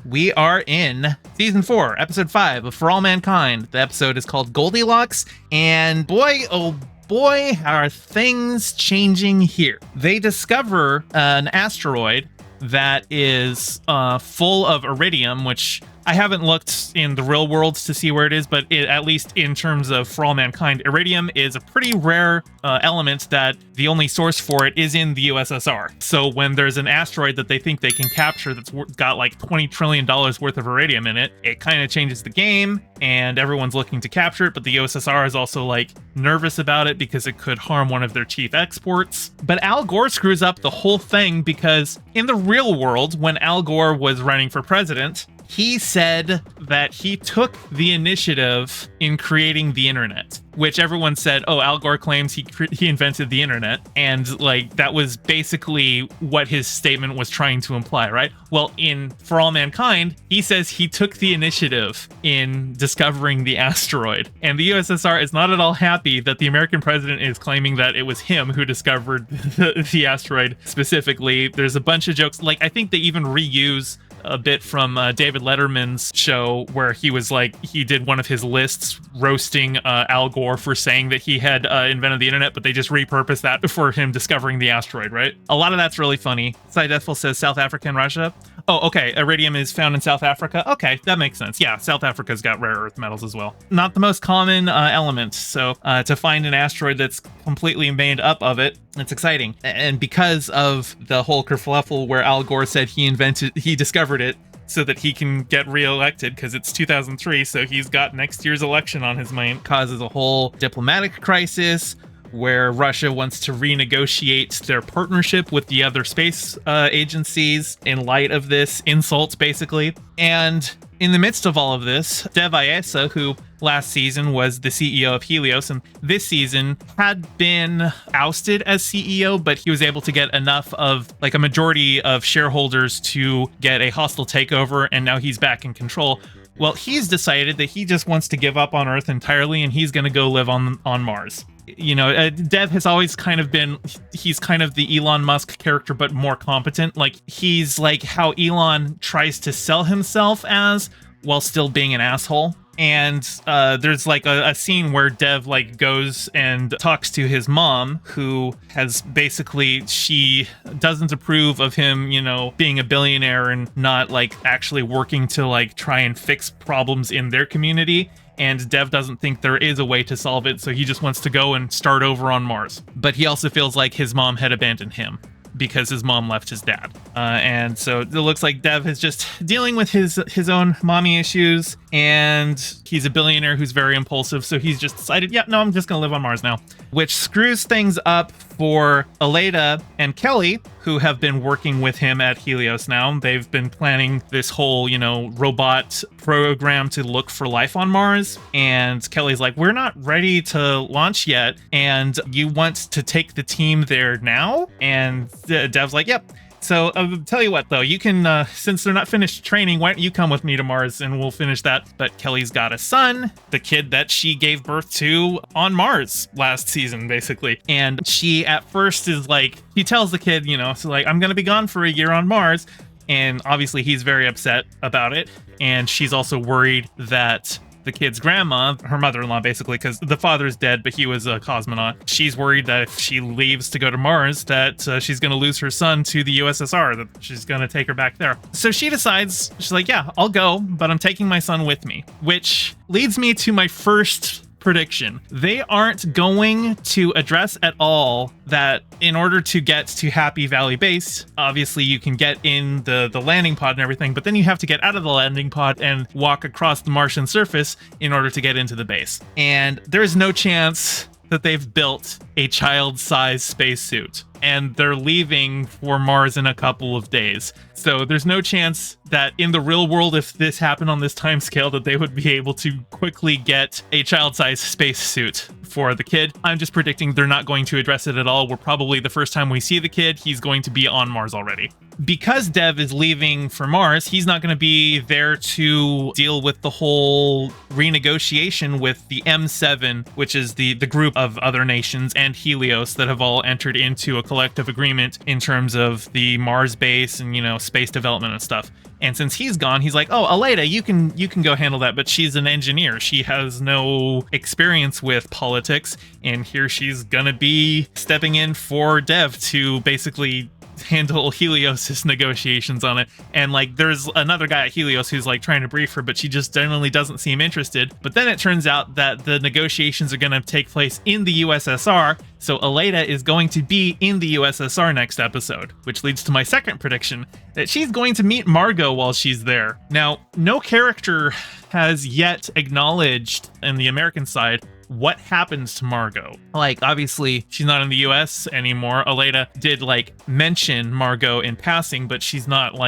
We are in season 4, episode 5 of For All Mankind. The episode is called Goldilocks, and boy, oh boy, are things changing here. They discover an asteroid that is full of iridium, which I haven't looked in the real world to see where it is, but at least in terms of For All Mankind, iridium is a pretty rare element that the only source for it is in the USSR. So when there's an asteroid that they think they can capture that's got like $20 trillion worth of iridium in it, it kind of changes the game and everyone's looking to capture it, but the USSR is also like nervous about it because it could harm one of their chief exports. But Al Gore screws up the whole thing because in the real world, when Al Gore was running for president, he said that he took the initiative in creating the internet, which everyone said, oh, Al Gore claims he invented the internet. And like, that was basically what his statement was trying to imply, right? Well, in For All Mankind, he says he took the initiative in discovering the asteroid. And the USSR is not at all happy that the American president is claiming that it was him who discovered the asteroid specifically. There's a bunch of jokes. Like, I think they even reuse a bit from David Letterman's show where he was like, he did one of his lists roasting Al Gore for saying that he had invented the internet, but they just repurposed that for him discovering the asteroid, right? A lot of that's really funny. Sideful says South Africa and Russia. Oh, okay. Iridium is found in South Africa. Okay, that makes sense. Yeah, South Africa's got rare earth metals as well. Not the most common element. So to find an asteroid that's completely made up of it, it's exciting. And because of the whole kerfluffle where Al Gore said he discovered it so that he can get reelected because it's 2003, so he's got next year's election on his mind, causes a whole diplomatic crisis where Russia wants to renegotiate their partnership with the other space agencies in light of this insult, basically. And in the midst of all of this, Dev Ayesa, who last season was the CEO of Helios, and this season had been ousted as CEO, but he was able to get enough of, like, a majority of shareholders to get a hostile takeover, and now he's back in control. Well, he's decided that he just wants to give up on Earth entirely, and he's going to go live on Mars. You know, Dev has always kind of been, he's kind of the Elon Musk character, but more competent. Like, he's like how Elon tries to sell himself as, while still being an asshole. And there's like a scene where Dev like goes and talks to his mom, who has basically, she doesn't approve of him, you know, being a billionaire and not like actually working to like try and fix problems in their community. And Dev doesn't think there is a way to solve it, so he just wants to go and start over on Mars. But he also feels like his mom had abandoned him because his mom left his dad. And so it looks like Dev is just dealing with his own mommy issues, and he's a billionaire who's very impulsive, so he's just decided, yeah, no, I'm just gonna live on Mars now. Which screws things up for Aleda and Kelly, who have been working with him at Helios now. They've been planning this whole, you know, robot program to look for life on Mars. And Kelly's like, we're not ready to launch yet, and you want to take the team there now? And Dev's like, yep. So I'll tell you what, though, you can, since they're not finished training, why don't you come with me to Mars and we'll finish that. But Kelly's got a son, the kid that she gave birth to on Mars last season, basically. And she at first is like, he tells the kid, you know, so like, I'm going to be gone for a year on Mars. And obviously he's very upset about it. And she's also worried that the kid's grandma, her mother-in-law basically, because the father's dead, but he was a cosmonaut. She's worried that if she leaves to go to Mars, that she's going to lose her son to the USSR, that she's going to take her back there. So she decides, she's like, yeah, I'll go, but I'm taking my son with me, which leads me to my first prediction. They aren't going to address at all that in order to get to Happy Valley Base, obviously you can get in the landing pod and everything, but then you have to get out of the landing pod and walk across the Martian surface in order to get into the base. And there is no chance that they've built a child-sized spacesuit, and they're leaving for Mars in a couple of days. So there's no chance that in the real world, if this happened on this time scale, that they would be able to quickly get a child-sized spacesuit for the kid. I'm just predicting they're not going to address it at all. We're probably, the first time we see the kid, he's going to be on Mars already. Because Dev is leaving for Mars, he's not going to be there to deal with the whole renegotiation with the M7, which is the group of other nations, and Helios that have all entered into a collective agreement in terms of the Mars base and, space development and stuff. And since he's gone, he's like, oh, Aleda, you can go handle that. But she's an engineer. She has no experience with politics. And here she's going to be stepping in for Dev to basically handle Helios's negotiations on it. And there's another guy at Helios who's trying to brief her, but she just generally doesn't seem interested. But then it turns out that the negotiations are going to take place in the USSR. So Aleda is going to be in the USSR next episode, which leads to my second prediction that she's going to meet Margot while she's there. Now, no character has yet acknowledged in the American side what happens to Margot. Obviously, she's not in the US anymore. Aleda did, mention Margot in passing, but she's not,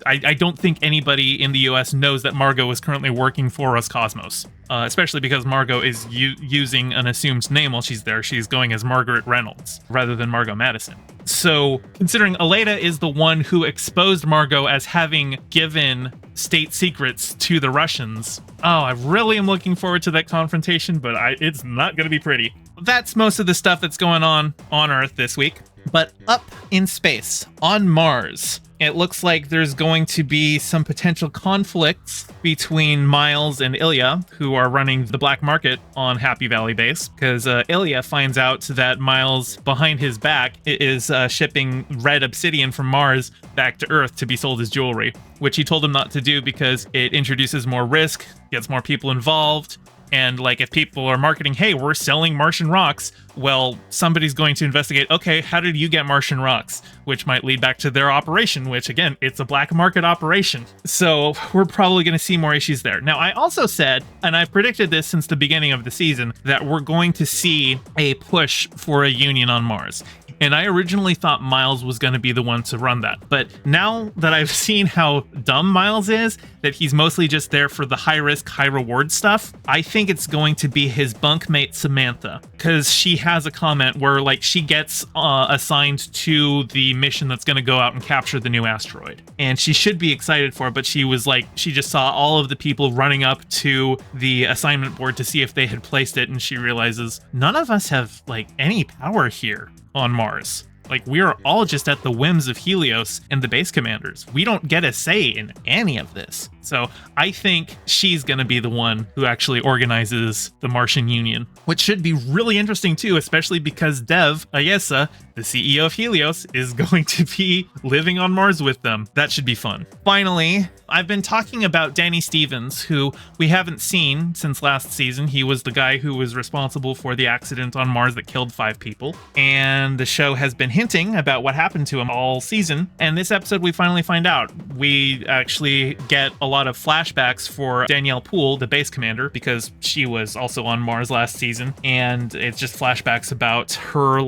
I don't think anybody in the US knows that Margot is currently working for Roscosmos. Especially because Margot is using an assumed name while she's there. She's going as Margaret Reynolds rather than Margot Madison. So, considering Aleda is the one who exposed Margot as having given state secrets to the Russians, I really am looking forward to that confrontation, but it's not going to be pretty. That's most of the stuff that's going on Earth this week. But up in space, on Mars, it looks like there's going to be some potential conflicts between Miles and Ilya, who are running the black market on Happy Valley Base, because Ilya finds out that Miles, behind his back, is shipping red obsidian from Mars back to Earth to be sold as jewelry, which he told him not to do because it introduces more risk, gets more people involved. And if people are marketing, hey, we're selling Martian rocks, well, somebody's going to investigate, okay, how did you get Martian rocks? Which might lead back to their operation, which again, it's a black market operation. So we're probably going to see more issues there. Now, I also said, and I've predicted this since the beginning of the season, that we're going to see a push for a union on Mars. And I originally thought Miles was going to be the one to run that. But now that I've seen how dumb Miles is, that he's mostly just there for the high risk, high reward stuff, I think it's going to be his bunkmate Samantha. Because she has a comment where she gets assigned to the mission that's going to go out and capture the new asteroid. And she should be excited for it, but she was she just saw all of the people running up to the assignment board to see if they had placed it. And she realizes none of us have any power here on Mars. We are all just at the whims of Helios and the base commanders. We don't get a say in any of this. So I think she's going to be the one who actually organizes the Martian Union, which should be really interesting too, especially because Dev Ayesa, the CEO of Helios, is going to be living on Mars with them. That should be fun. Finally, I've been talking about Danny Stevens, who we haven't seen since last season. He was the guy who was responsible for the accident on Mars that killed 5 people. And the show has been hinting about what happened to him all season. And this episode, we finally find out. We actually get a lot of flashbacks for Danielle Poole, the base commander, because she was also on Mars last season. And it's just flashbacks about her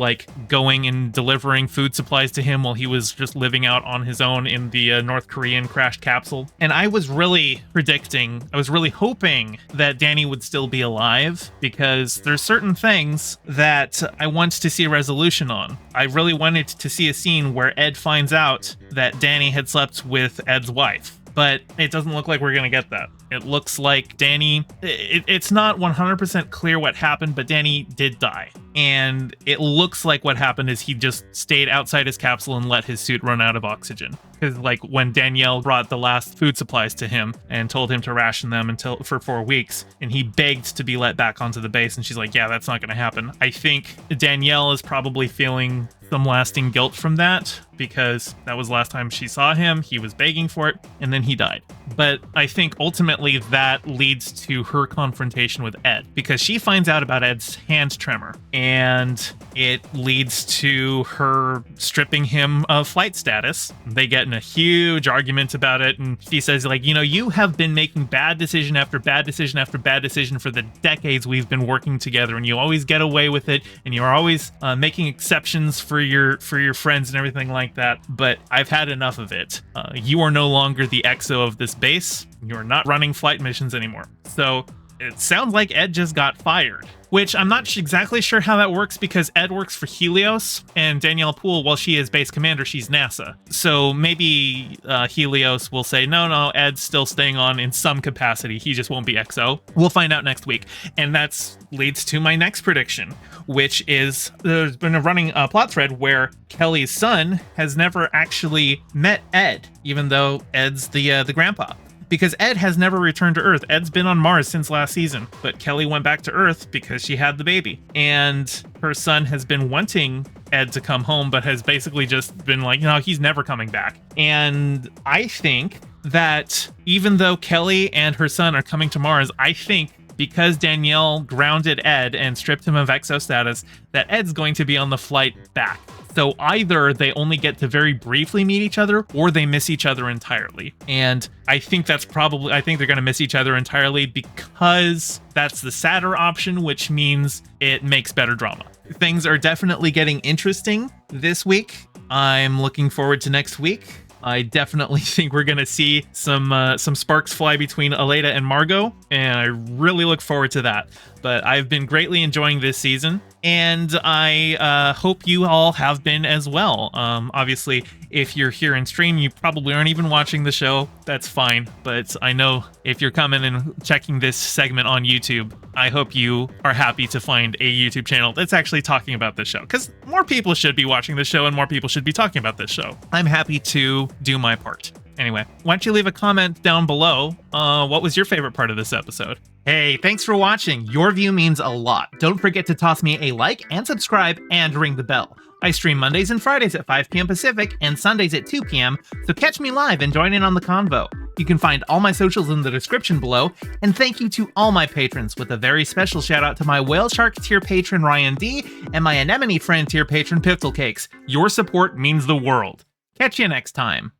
going and delivering food supplies to him while he was just living out on his own in the North Korean crashed capsule. And I was really hoping that Danny would still be alive, because there's certain things that I want to see a resolution on. I really wanted to see a scene where Ed finds out that Danny had slept with Ed's wife. But it doesn't look like we're going to get that. It looks like Danny, it's not 100% clear what happened, but Danny did die. And it looks like what happened is he just stayed outside his capsule and let his suit run out of oxygen. Because when Danielle brought the last food supplies to him and told him to ration them for 4 weeks, and he begged to be let back onto the base, and she's like, yeah, that's not going to happen. I think Danielle is probably feeling some lasting guilt from that, because that was the last time she saw him. He was begging for it, and then he died. But I think ultimately that leads to her confrontation with Ed, because she finds out about Ed's hand tremor, and it leads to her stripping him of flight status. They get in a huge argument about it, and she says, you have been making bad decision after bad decision after bad decision for the decades we've been working together, and you always get away with it, and you're always making exceptions for your friends and everything like that, but I've had enough of it. You are no longer the XO of this base. You're not running flight missions anymore. So it sounds like Ed just got fired, which I'm not exactly sure how that works because Ed works for Helios and Danielle Poole, while she is base commander, she's NASA. So maybe Helios will say, no, Ed's still staying on in some capacity. He just won't be XO. We'll find out next week. And that leads to my next prediction, which is there's been a running plot thread where Kelly's son has never actually met Ed, even though Ed's the grandpa. Because Ed has never returned to Earth. Ed's been on Mars since last season, but Kelly went back to Earth because she had the baby. And her son has been wanting Ed to come home, but has basically just been like, no, he's never coming back. And I think that even though Kelly and her son are coming to Mars, I think because Danielle grounded Ed and stripped him of exo status, that Ed's going to be on the flight back. So either they only get to very briefly meet each other, or they miss each other entirely. And I think they're going to miss each other entirely because that's the sadder option, which means it makes better drama. Things are definitely getting interesting this week. I'm looking forward to next week. I definitely think we're going to see some sparks fly between Aleda and Margot, and I really look forward to that. But I've been greatly enjoying this season, and I hope you all have been as well. Obviously, if you're here in stream, you probably aren't even watching the show. That's fine, but I know if you're coming and checking this segment on YouTube, I hope you are happy to find a YouTube channel that's actually talking about this show, because more people should be watching this show and more people should be talking about this show. I'm happy to do my part. Anyway, why don't you leave a comment down below? What was your favorite part of this episode? Hey, thanks for watching. Your view means a lot. Don't forget to toss me a like and subscribe and ring the bell. I stream Mondays and Fridays at 5 p.m. Pacific and Sundays at 2 p.m., so catch me live and join in on the convo. You can find all my socials in the description below, and thank you to all my patrons, with a very special shout out to my Whale Shark tier patron Ryan D and my Anemone friend tier patron Pixel Cakes. Your support means the world. Catch you next time.